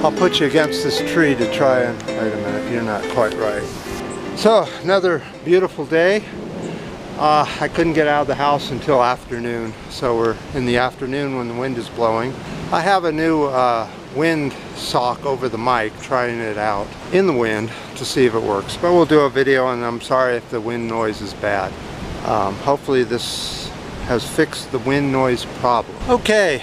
I'll put you against this tree to try and, wait a minute, you're not quite right. So, another beautiful day. I couldn't get out of the house until afternoon, so we're in the afternoon when the wind is blowing. I have a new wind sock over the mic, trying it out in the wind to see if it works. But we'll do a video, and I'm sorry if the wind noise is bad. Hopefully this has fixed the wind noise problem. Okay,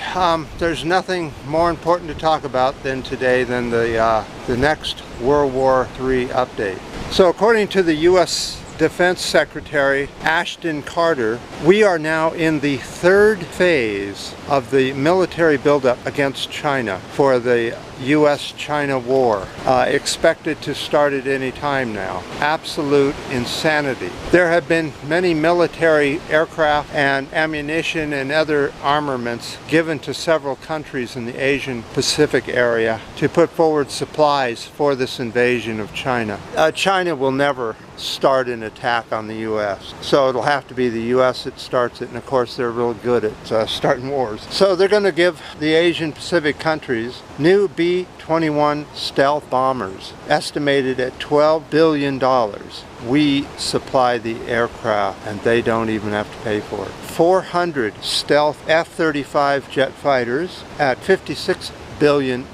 there's nothing more important to talk about than today than the next World War III update. So according to the U.S. Defense Secretary Ashton Carter, we are now in the third phase of the military buildup against China for the U.S.-China war, expected to start at any time now. Absolute insanity. There have been many military aircraft and ammunition and other armaments given to several countries in the Asian Pacific area to put forward supplies for this invasion of China. China will never start an attack on the U.S. So it'll have to be the U.S. that starts it, and of course they're real good at starting wars. So they're going to give the Asian Pacific countries new B-21 stealth bombers, estimated at $12 billion. We supply the aircraft and they don't even have to pay for it. 400 stealth F-35 jet fighters at $56 billion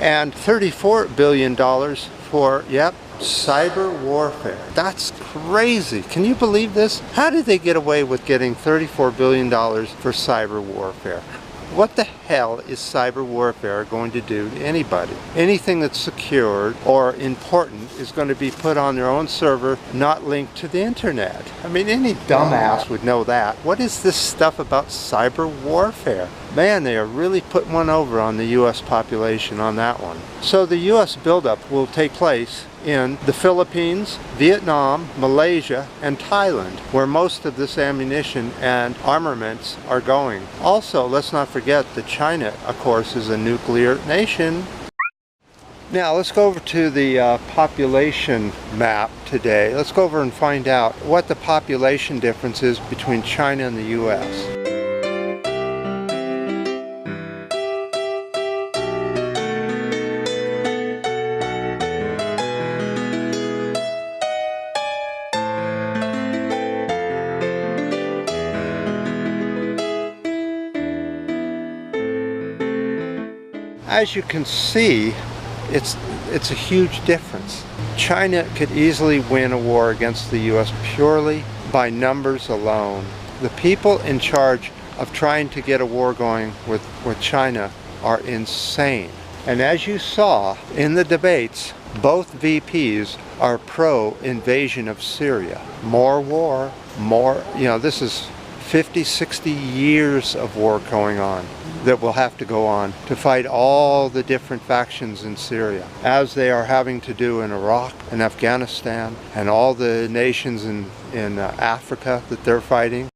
and $34 billion for, yep, cyber warfare. That's crazy. Can you believe this? How did they get away with getting $34 billion for cyber warfare? What the hell is cyber warfare going to do to anybody? Anything that's secured or important is going to be put on their own server, not linked to the internet. I mean, any dumbass would know that. What is this stuff about cyber warfare? Man, they are really putting one over on the U.S. population on that one. So the U.S. buildup will take place in the Philippines, Vietnam, Malaysia, and Thailand, where most of this ammunition and armaments are going. Also, let's not forget that China, of course, is a nuclear nation. Now, let's go over to the population map today. Let's go over and find out what the population difference is between China and the U.S. As you can see, it's a huge difference. China could easily win a war against the U.S. purely by numbers alone. The people in charge of trying to get a war going with China are insane. And as you saw in the debates, both VPs are pro-invasion of Syria. More war, more, this is 50, 60 years of war going on that will have to go on to fight all the different factions in Syria, as they are having to do in Iraq and Afghanistan and all the nations in Africa that they're fighting.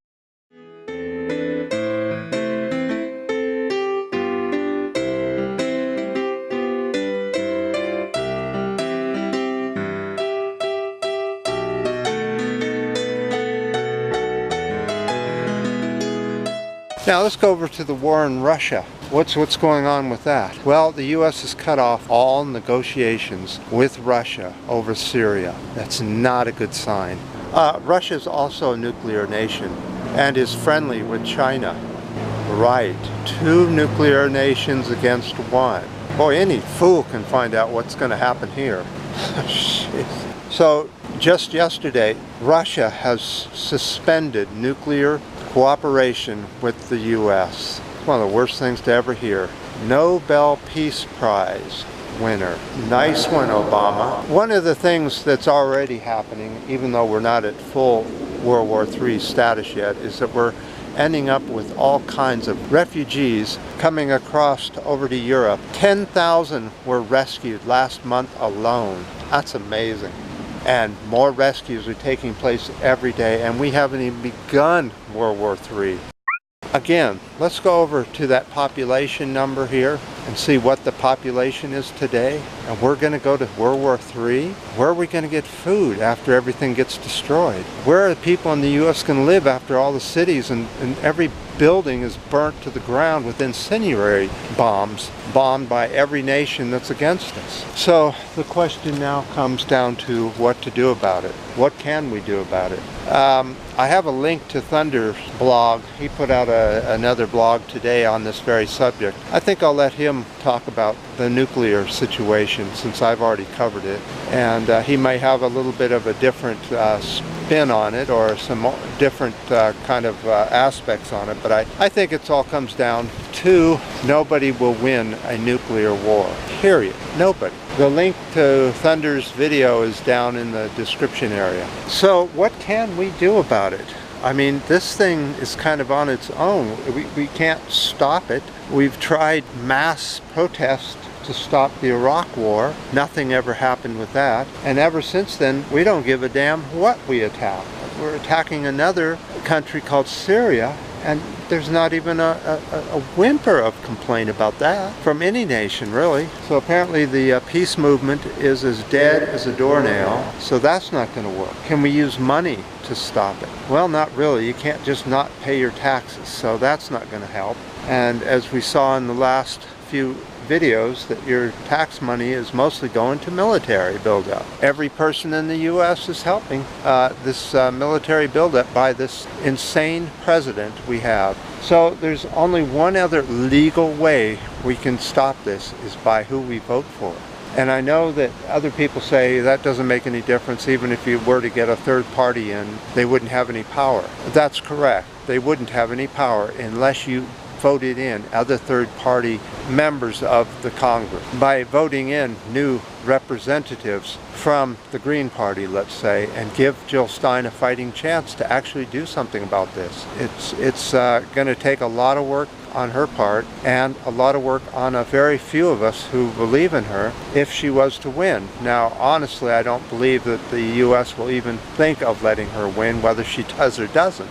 Now let's go over to the war in Russia. What's going on with that? Well, the U.S. has cut off all negotiations with Russia over Syria. That's not a good sign. Russia is also a nuclear nation and is friendly with China. Right, 2 nuclear nations against 1. Boy, any fool can find out what's going to happen here. So, just yesterday, Russia has suspended nuclear cooperation with the U.S. It's one of the worst things to ever hear. Nobel Peace Prize winner. Nice one, Obama. One of the things that's already happening, even though we're not at full World War III status yet, is that we're ending up with all kinds of refugees coming across over to Europe. 10,000 were rescued last month alone. That's amazing. And more rescues are taking place every day, and we haven't even begun World War III. Again, let's go over to that population number here and see what the population is today. And we're going to go to World War III. Where are we going to get food after everything gets destroyed? Where are the people in the U.S. going to live after all the cities and every building is burnt to the ground with incendiary bombs, bombed by every nation that's against us. So the question now comes down to what to do about it. What can we do about it? I have a link to Thunder's blog. He put out another blog today on this very subject. I think I'll let him talk about the nuclear situation since I've already covered it. And he may have a little bit of a different spin on it, or some different kind of aspects on it. But I think it all comes down to nobody will win a nuclear war. Period. Nobody. The link to Thunder's video is down in the description area. So what can we do about it? I mean, this thing is kind of on its own. We can't stop it. We've tried mass protests to stop the Iraq War. Nothing ever happened with that. And ever since then, we don't give a damn what we attack. We're attacking another country called Syria, and there's not even a whimper of complaint about that from any nation, really. So apparently the peace movement is as dead as a doornail, so that's not going to work. Can we use money to stop it? Well, not really. You can't just not pay your taxes, so that's not going to help. And as we saw in the last few videos, that your tax money is mostly going to military buildup. Every person in the U.S. is helping this military buildup by this insane president we have. So there's only one other legal way we can stop this, is by who we vote for. And I know that other people say that doesn't make any difference. Even if you were to get a third party in, they wouldn't have any power. That's correct. They wouldn't have any power unless you voted in other third-party members of the Congress. By voting in new representatives from the Green Party, let's say, and give Jill Stein a fighting chance to actually do something about this. It's going to take a lot of work on her part, and a lot of work on a very few of us who believe in her, if she was to win. Now, honestly, I don't believe that the U.S. will even think of letting her win, whether she does or doesn't.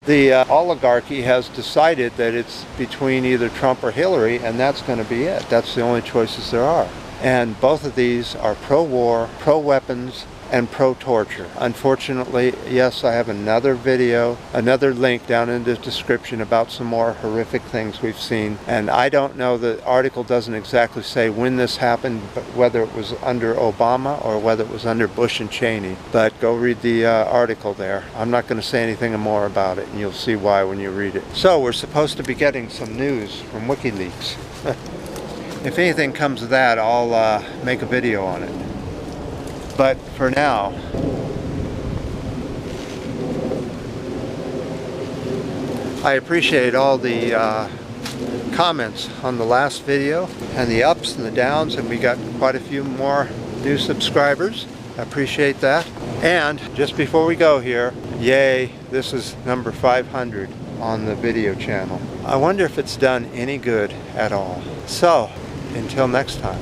The oligarchy has decided that it's between either Trump or Hillary, and that's going to be it. That's the only choices there are. And both of these are pro-war, pro-weapons, and pro-torture. Unfortunately, yes, I have another video, another link down in the description about some more horrific things we've seen. And I don't know, the article doesn't exactly say when this happened, but whether it was under Obama or whether it was under Bush and Cheney. But go read the article there. I'm not going to say anything more about it, and you'll see why when you read it. So we're supposed to be getting some news from WikiLeaks. If anything comes of that, I'll make a video on it. But for now, I appreciate all the comments on the last video, and the ups and the downs, and we got quite a few more new subscribers. I appreciate that. And just before we go here, yay, this is number 500 on the video channel. I wonder if it's done any good at all. So, until next time.